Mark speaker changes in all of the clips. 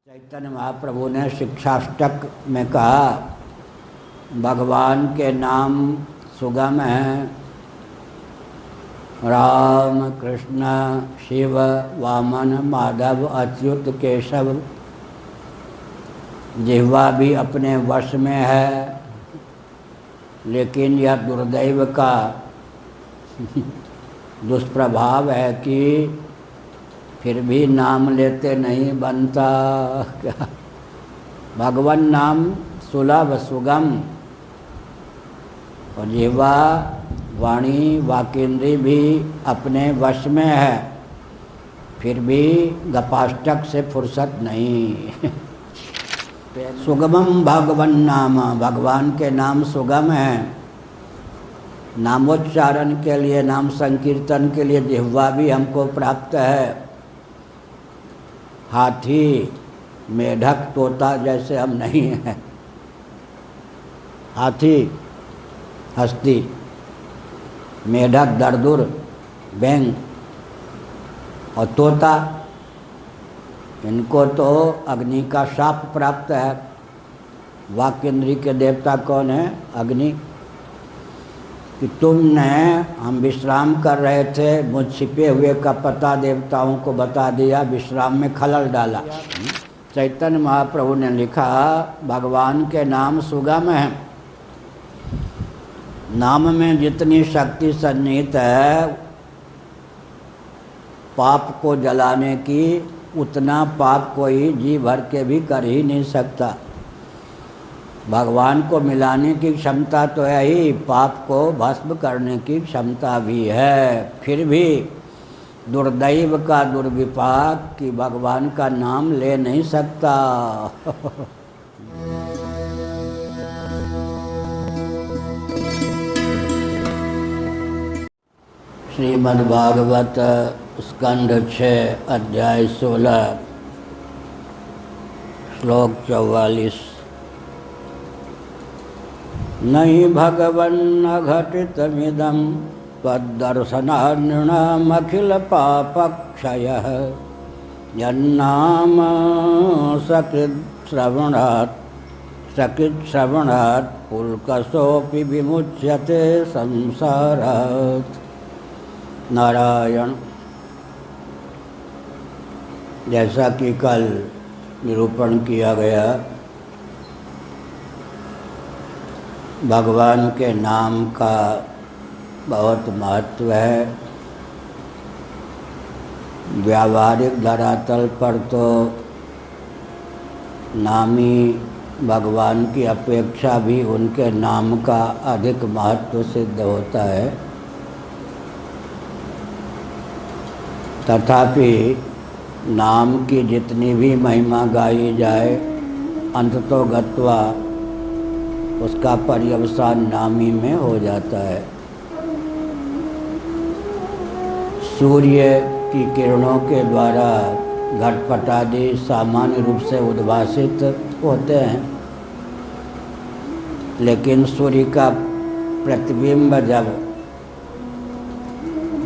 Speaker 1: चैतन्य महाप्रभु ने शिक्षाष्टक में कहा, भगवान के नाम सुगम हैं। राम, कृष्ण, शिव, वामन, माधव, अच्युत, केशव। जिह्वा भी अपने वश में है, लेकिन यह दुर्दैव का दुष्प्रभाव है कि फिर भी नाम लेते नहीं बनता। भगवान नाम सुलभ सुगम, और जिह्वा, वाणी, वाकेंद्री भी अपने वश में है, फिर भी गपाष्टक से फुर्सत नहीं। सुगमम भगवन नाम, भगवान के नाम सुगम हैं। नामोच्चारण के लिए, नाम संकीर्तन के लिए जिह्वा भी हमको प्राप्त है। हाथी, मेढक, तोता जैसे हम नहीं हैं। हाथी हस्ती, मेढक दरदुर, बैंग और तोता, इनको तो अग्नि का शाप प्राप्त है। वाक्येंद्री के देवता कौन है? अग्नि। कि तुमने, हम विश्राम कर रहे थे, मुझ छिपे हुए का पता देवताओं को बता दिया, विश्राम में खलल डाला। चैतन्य महाप्रभु ने लिखा, भगवान के नाम सुगम हैं। नाम में जितनी शक्ति सन्निहित है पाप को जलाने की, उतना पाप कोई जी भर के भी कर ही नहीं सकता। भगवान को मिलाने की क्षमता तो है ही, पाप को भस्म करने की क्षमता भी है। फिर भी दुर्दैव का दुर्विपाक कि भगवान का नाम ले नहीं सकता। श्रीमद्भागवत स्कंध 6 अध्याय 16 श्लोक 44। नहि भगवन् अघटितमिदं तद्दर्शनान्नृणामखिल पापक्षयः यन्नाम सकृच्छ्रवणात् पुल्कसोऽपि विमुच्यते संसारात्। नारायण। जैसा कि कल निरूपण किया गया, भगवान के नाम का बहुत महत्व है। व्यावहारिक धरातल पर तो नामी भगवान की अपेक्षा भी उनके नाम का अधिक महत्व सिद्ध होता है। तथापि नाम की जितनी भी महिमा गाई जाए, अंततो गत्वा उसका पर्यवसान नामी में हो जाता है। सूर्य की किरणों के द्वारा घटपट आदि सामान्य रूप से उद्भासित होते हैं, लेकिन सूर्य का प्रतिबिंब जब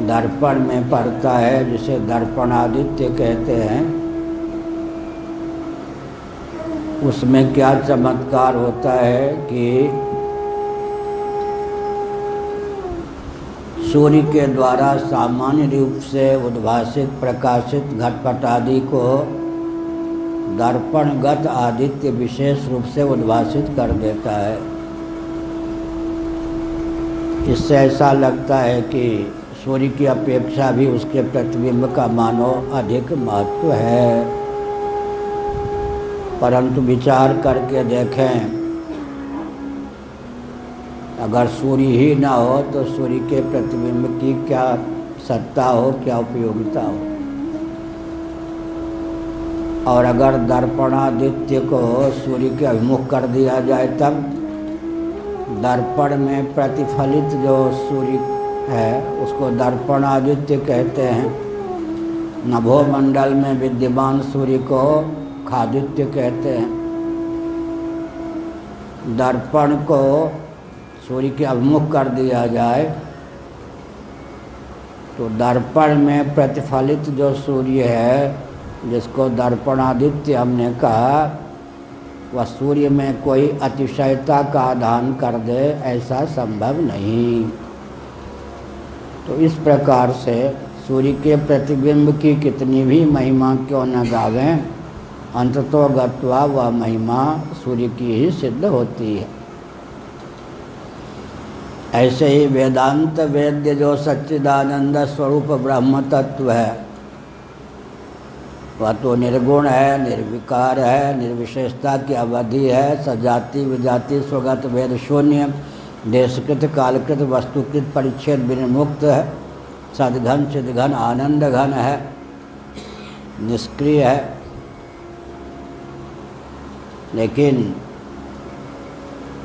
Speaker 1: दर्पण में पड़ता है, जिसे दर्पणादित्य कहते हैं, उसमें क्या चमत्कार होता है कि सूर्य के द्वारा सामान्य रूप से उद्भासित प्रकाशित घटपट आदि को दर्पणगत आदित्य विशेष रूप से उद्भासित कर देता है। इससे ऐसा लगता है कि सूर्य की अपेक्षा भी उसके प्रतिबिंब का मानो अधिक महत्व है। परंतु विचार करके देखें, अगर सूर्य ही ना हो तो सूर्य के प्रतिबिंब की क्या सत्ता हो, क्या उपयोगिता हो। और अगर दर्पणादित्य को सूर्य के अभिमुख कर दिया जाए, तब दर्पण में प्रतिफलित जो सूर्य है उसको दर्पणादित्य कहते हैं। नभोमंडल में विद्यमान सूर्य को खादित्य कहते हैं। दर्पण को सूर्य के अभिमुख कर दिया जाए तो दर्पण में प्रतिफलित जो सूर्य है जिसको दर्पणादित्य हमने कहा, वह सूर्य में कोई अतिशयता का आधान कर दे, ऐसा संभव नहीं। तो इस प्रकार से सूर्य के प्रतिबिंब की कितनी भी महिमा क्यों न गावें, अंततो गत्वा वह महिमा सूर्य की ही सिद्ध होती है। ऐसे ही वेदांत वेद्य जो सच्चिदानंद स्वरूप ब्रह्म तत्व है, वह तो निर्गुण है, निर्विकार है, निर्विशेषता की अवधि है, सजाति विजाति स्वगत वेद शून्य, देशकृत कालकृत वस्तुकृत परिच्छेद विनिर्मुक्त है, सद्घन चिद्घन आनंद घन है, निष्क्रिय है। लेकिन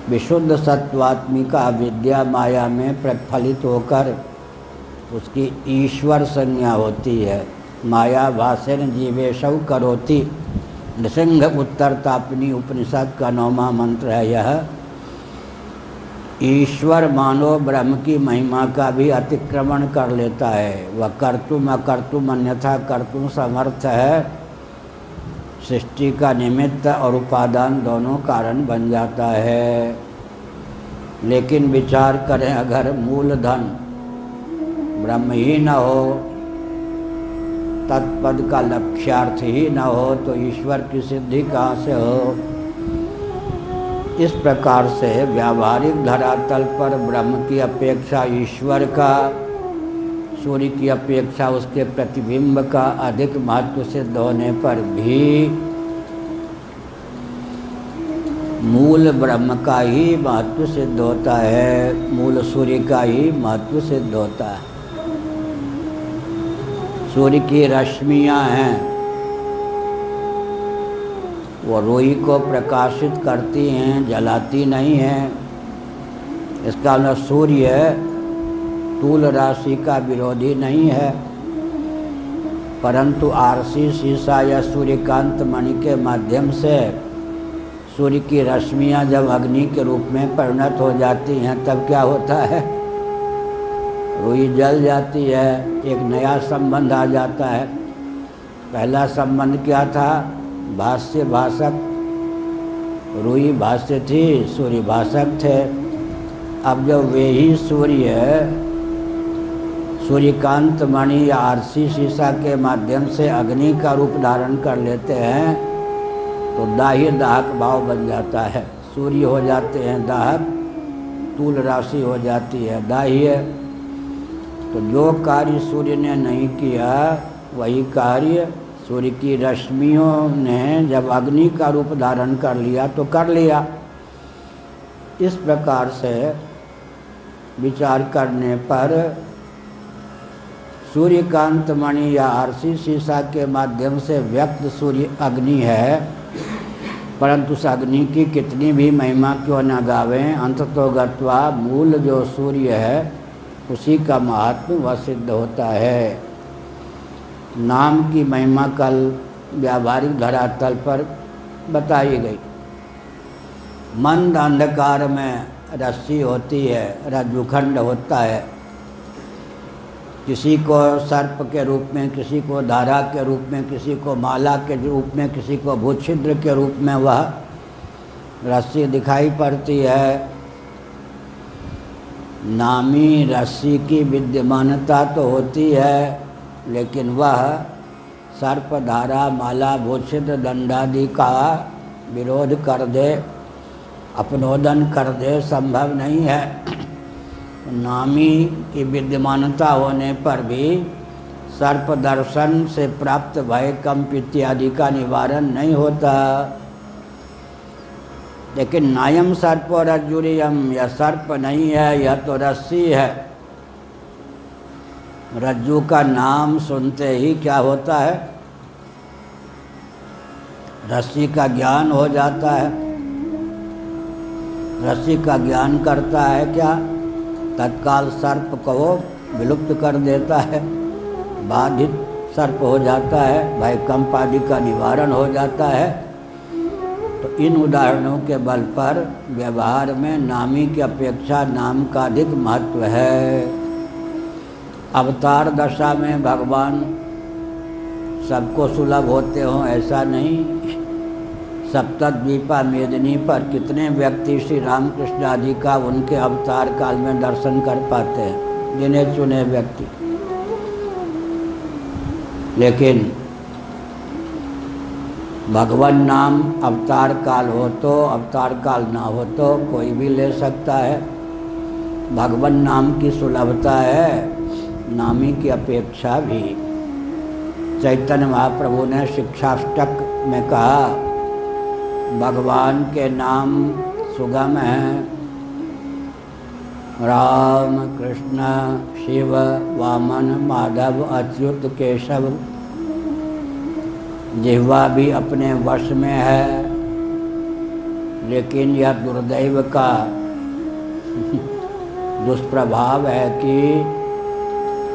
Speaker 1: विशुद्ध सत्वात्मिका विद्या माया में प्रतिफलित होकर उसकी ईश्वर संज्ञा होती है। माया भासेन जीवेशव करोति, नृसिंह उत्तर तापनी उपनिषद का 9वां मंत्र है यह। ईश्वर मानो ब्रह्म की महिमा का भी अतिक्रमण कर लेता है। वह कर्तुम अकर्तुम अन्यथा कर्तुम समर्थ है। सृष्टि का निमित्त और उपादान दोनों कारण बन जाता है। लेकिन विचार करें, अगर मूलधन ब्रह्म ही न हो, तत्पद का लक्ष्यार्थ ही न हो, तो ईश्वर की सिद्धि कहाँ से हो। इस प्रकार से व्यावहारिक धरातल पर ब्रह्म की अपेक्षा ईश्वर का, सूर्य की अपेक्षा उसके प्रतिबिंब का अधिक महत्व सिद्ध होने पर भी मूल ब्रह्म का ही महत्व सिद्ध होता है, मूल सूर्य का ही महत्व सिद्ध होता है। सूर्य की रश्मियाँ हैं, वो रुई को प्रकाशित करती हैं, जलाती नहीं हैं। इसका मतलब सूर्य स्थूल राशि का विरोधी नहीं है, परंतु आरसी शीशा या सूर्यकांत मणि के माध्यम से सूर्य की रश्मियाँ जब अग्नि के रूप में परिणत हो जाती हैं, तब क्या होता है, रुई जल जाती है, एक नया संबंध आ जाता है। पहला संबंध क्या था, भाष्य भाषक, रुई भाष्य थी, सूर्य भाषक थे। अब जब वे ही सूर्यकांत मणि या आरसी शीशा के माध्यम से अग्नि का रूप धारण कर लेते हैं, तो दाह्य दाहक भाव बन जाता है। सूर्य हो जाते हैं दाहक, स्थूल राशि हो जाती है दाह्य। तो जो कार्य सूर्य ने नहीं किया, वही कार्य सूर्य की रश्मियों ने जब अग्नि का रूप धारण कर लिया तो कर लिया। इस प्रकार से विचार करने पर सूर्यकांत मणि या आरसी शीशा के माध्यम से व्यक्त सूर्य अग्नि है, परंतु उस अग्नि की कितनी भी महिमा क्यों न गावें, अंततो गत्वा मूल जो सूर्य है उसी का महात्म्य वह सिद्ध होता है। नाम की महिमा कल व्यावहारिक धरातल पर बताई गई। मंद अंधकार में रस्सी होती है, रज्जुखंड होता है, किसी को सर्प के रूप में, किसी को धारा के रूप में, किसी को माला के रूप में, किसी को भूछिद्र के रूप में वह रस्सी दिखाई पड़ती है। नामी रस्सी की विद्यमानता तो होती है, लेकिन वह सर्प, धारा, माला, भूछिद्र, दंडादि का विरोध कर दे, अपनोदन कर दे, संभव नहीं है। नामी की विद्यमानता होने पर भी सर्प दर्शन से प्राप्त भय, कंप इत्यादि का निवारण नहीं होता। लेकिन नायम सर्प रज्जुरियम, यह सर्प नहीं है, यह तो रस्सी है। रज्जु का नाम सुनते ही क्या होता है, रस्सी का ज्ञान हो जाता है। रस्सी का ज्ञान करता है क्या, तत्काल सर्प को विलुप्त कर देता है, बाधित सर्प हो जाता है, भयकंप आदि का निवारण हो जाता है। तो इन उदाहरणों के बल पर व्यवहार में नामी की अपेक्षा नाम का अधिक महत्व है। अवतार दशा में भगवान सबको सुलभ होते हों ऐसा नहीं। सप्तद्वीपा मेदिनी पर कितने व्यक्ति श्री रामकृष्ण आदि का उनके अवतार काल में दर्शन कर पाते हैं, गिने चुने व्यक्ति। लेकिन भगवान नाम अवतार काल हो तो, अवतार काल ना हो तो कोई भी ले सकता है। भगवान नाम की सुलभता है नामी की अपेक्षा भी। चैतन्य महाप्रभु ने शिक्षाष्टक में कहा, भगवान के नाम सुगम हैं, राम कृष्ण शिव वामन माधव अच्युत केशव। जिह्वा भी अपने वश में है, लेकिन यह दुर्दैव का दुष्प्रभाव है कि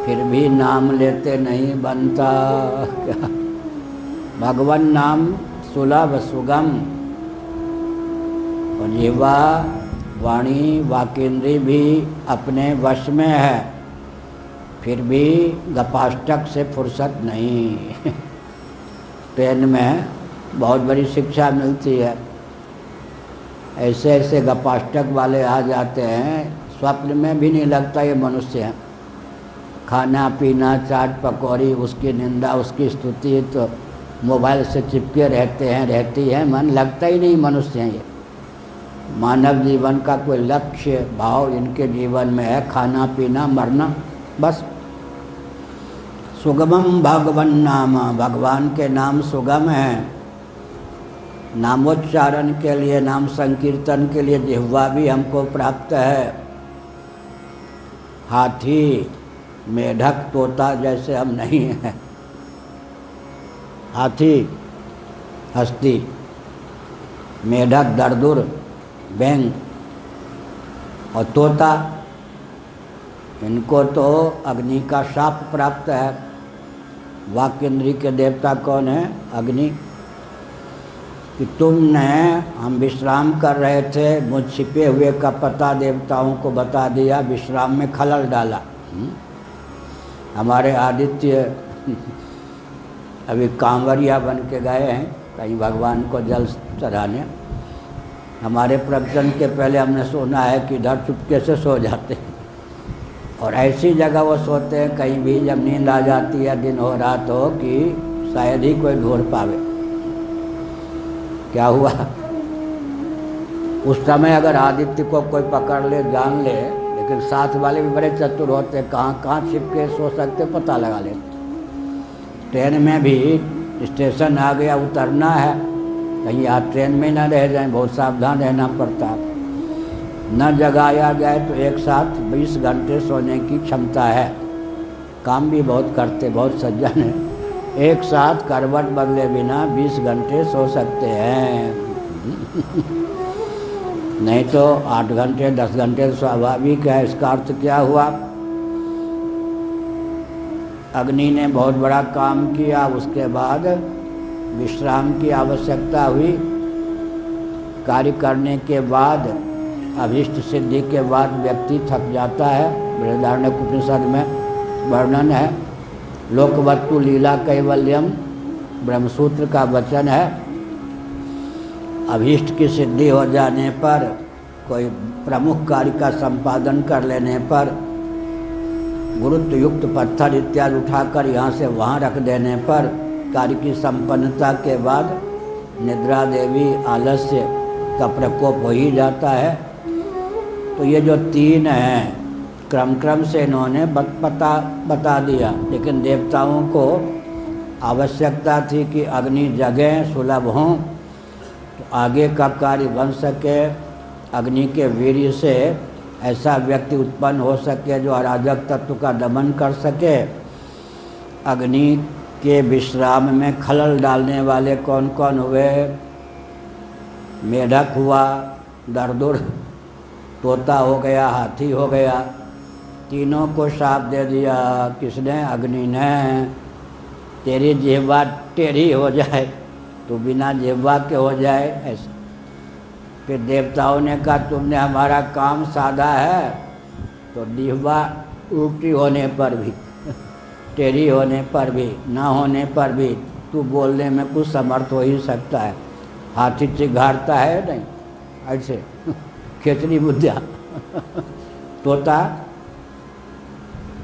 Speaker 1: फिर भी नाम लेते नहीं बनता। भगवान नाम सुलभ सुगम, और जिह्वा वाणी वाकेंद्री भी अपने वश में है, फिर भी गपाष्टक से फुर्सत नहीं। ट्रेन में बहुत बड़ी शिक्षा मिलती है। ऐसे ऐसे गपाष्टक वाले आ जाते हैं, स्वप्न में भी नहीं लगता ये मनुष्य हैं। खाना पीना चाट पकौड़ी, उसकी निंदा उसकी स्तुति, तो मोबाइल से चिपके रहती हैं, मन लगता ही नहीं मनुष्य हैं ये। मानव जीवन का कोई लक्ष्य भाव इनके जीवन में है खाना पीना मरना बस। सुगमम भगवन नाम, भगवान के नाम सुगम हैं। नामोच्चारण के लिए, नाम संकीर्तन के लिए जिह्वा भी हमको प्राप्त है। हाथी मेढक तोता जैसे हम नहीं हैं। हाथी हस्ती, मेढक दरदुर बैंग, और तोता, इनको तो अग्नि का शाप प्राप्त है। वाक्येंद्री के देवता कौन है? अग्नि। कि तुमने, हम विश्राम कर रहे थे, मुझ छिपे हुए का पता देवताओं को बता दिया, विश्राम में खलल डाला। हमारे आदित्य अभी कांवरिया बन के गए हैं कहीं भगवान को जल चढ़ाने। हमारे प्रवचन के पहले हमने सुना है कि इधर चुपके से सो जाते हैं, और ऐसी जगह वो सोते हैं कहीं भी जब नींद आ जाती है, दिन हो रात हो, कि शायद ही कोई ढूंढ पावे। क्या हुआ? उस समय अगर आदित्य को कोई पकड़ ले, जान ले, लेकिन साथ वाले भी बड़े चतुर होते, कहाँ छिप के सो सकते पता लगा लेते। ट्रेन में भी स्टेशन आ गया, उतरना है, कहीं आप ट्रेन में ना रह जाएं, बहुत सावधान रहना पड़ता है। न जगाया जाए तो एक साथ 20 घंटे सोने की क्षमता है। काम भी बहुत करते, बहुत सज्जन है, एक साथ करवट बदले बिना 20 घंटे सो सकते हैं। नहीं तो 8 घंटे 10 घंटे स्वाभाविक है। इसका अर्थ क्या हुआ? अग्नि ने बहुत बड़ा काम किया, उसके बाद विश्राम की आवश्यकता हुई। कार्य करने के बाद, अभीष्ट सिद्धि के बाद व्यक्ति थक जाता है। बृहदारण्यक उपनिषद में वर्णन है। लोकवत्तु लीला कैवल्यम ब्रह्मसूत्र का वचन है। अभीष्ट की सिद्धि हो जाने पर, कोई प्रमुख कार्य का संपादन कर लेने पर, गुरुत्व युक्त पत्थर इत्यादि उठाकर यहाँ से वहाँ रख देने पर, कार्य की संपन्नता के बाद निद्रा देवी आलस्य का प्रकोप हो ही जाता है। तो ये जो 3 हैं, क्रम से इन्होंने बता दिया। लेकिन देवताओं को आवश्यकता थी कि अग्नि जगें, सुलभ हों, तो आगे का कार्य बन सके। अग्नि के वीर्य से ऐसा व्यक्ति उत्पन्न हो सके जो अराजक तत्व का दमन कर सके। अग्नि के विश्राम में खलल डालने वाले कौन कौन हुए? मेढक हुआ, दरदुर, तोता हो गया, हाथी हो गया। तीनों को शाप दे दिया। किसने? अग्नि ने। तेरी जिह्वा टेढ़ी हो जाए तो बिना जिह्वा के हो जाए, ऐसा। फिर देवताओं ने कहा तुमने हमारा काम साधा है, तो जिह्वा उल्टी होने पर भी तेरी होने पर भी, ना होने पर भी तू बोलने में कुछ समर्थ हो ही सकता है। हाथी चिघारता है नहीं ऐसे खेतरी बुद्धिया तोता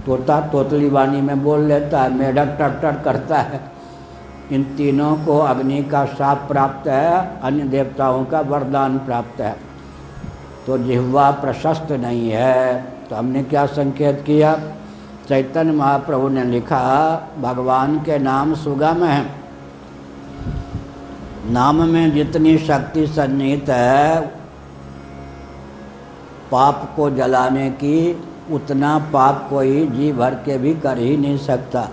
Speaker 1: तोता तोतली वाणी में बोल लेता है, मेढक टट करता है। इन तीनों को अग्नि का शाप प्राप्त है, अन्य देवताओं का वरदान प्राप्त है। तो जिह्वा प्रशस्त नहीं है। तो हमने क्या संकेत किया? चैतन्य महाप्रभु ने लिखा भगवान के नाम सुगम है। नाम में जितनी शक्ति सन्निहित है पाप को जलाने की, उतना पाप कोई जी भर के भी कर ही नहीं सकता।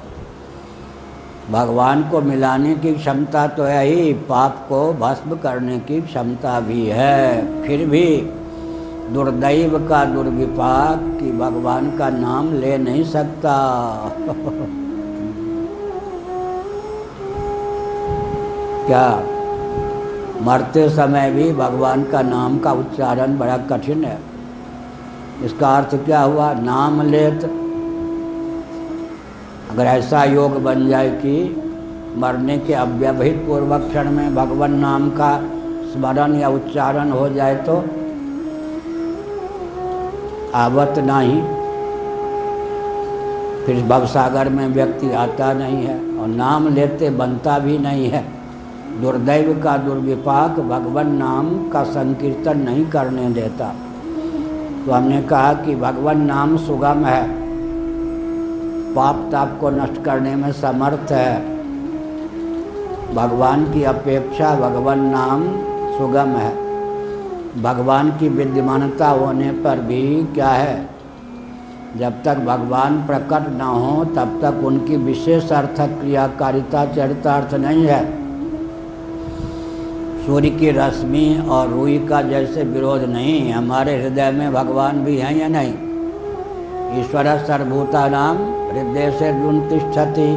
Speaker 1: भगवान को मिलाने की क्षमता तो है ही, पाप को भस्म करने की क्षमता भी है। फिर भी दुर्दैव का दुर्विपाक कि भगवान का नाम ले नहीं सकता। क्या मरते समय भी भगवान का नाम का उच्चारण बड़ा कठिन है। इसका अर्थ क्या हुआ? नाम लेत अगर ऐसा योग बन जाए कि मरने के अव्यवहित पूर्वक क्षण में भगवान नाम का स्मरण या उच्चारण हो जाए तो आवत नहीं, फिर भवसागर में व्यक्ति आता नहीं है और नाम लेते बनता भी नहीं है। दुर्दैव का दुर्विपाक भगवान नाम का संकीर्तन नहीं करने देता। तो हमने कहा कि भगवान नाम सुगम है, पाप ताप को नष्ट करने में समर्थ है। भगवान की अपेक्षा भगवान नाम सुगम है। भगवान की विद्यमानता होने पर भी क्या है, जब तक भगवान प्रकट न हो तब तक उनकी विशेष अर्थक क्रियाकारिता चरितार्थ नहीं है। सूर्य की रश्मि और रूई का जैसे विरोध नहीं, हमारे हृदय में भगवान भी हैं या नहीं? ईश्वर सर्वभूतानां हृदय से तिष्ठति,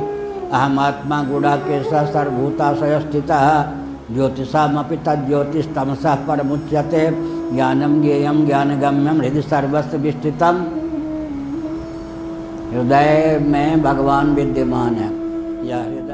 Speaker 1: अहमात्मा गुडाकेश सर्वभूताशय स्थितः, ज्योतिषामपि तज्ज्योतिस्तमसः परमुच्यते, ज्ञानं ज्ञेयं ज्ञानगम्यं हृदि सर्वस्य विष्ठितम्। हृदय में भगवान विद्यमान है या हृदय